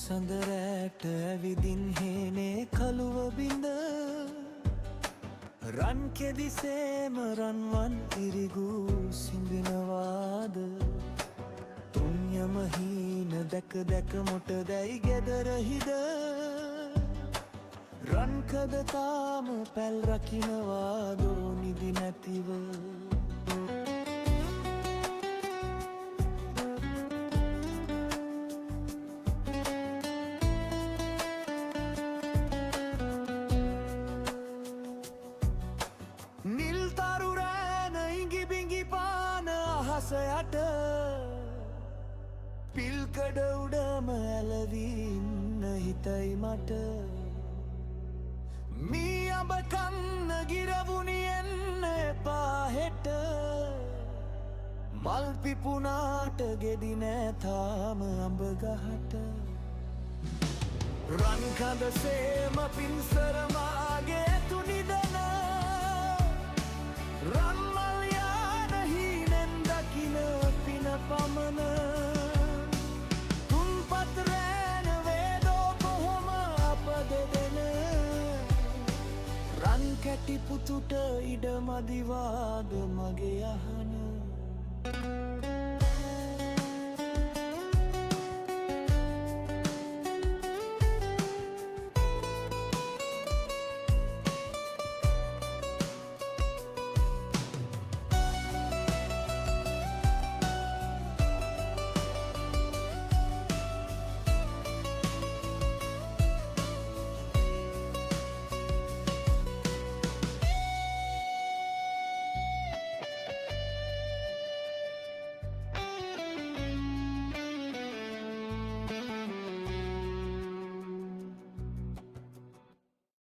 සඳරෑට ඇවිදින් හේනේ කළුව බිඳ රන් කෙදිසේම රන්වන් ඉරිගූ සිඹිනවාද තුන්යම හීන දැක දැක මොට දැයි ගෙදරහිද රන්කද තාම පැල් රකිනවාදෝ නිදි නැතිව නිල් තරු රෑන ඉඟි බිඟි පාන අහස යට පිල්කඩ උඩම ඇලවී ඉන්න හිතයි මට මී අඹ කන්න ගිරවුනි එන්න එපා හෙට මල් පිපුනාට ගෙඩි නෑ තාම අඹ ගහට රන් කඳ සේම පින්සර මාගේ ඇතු නිදන රන්මල් යාන හීනෙන් දකින පින පමන තුන්පත් රෑන වේදෝ කොහොම අප දෙදෙන රන් කැටි පුතුට ඉඩ මදිවාද මගේ අහන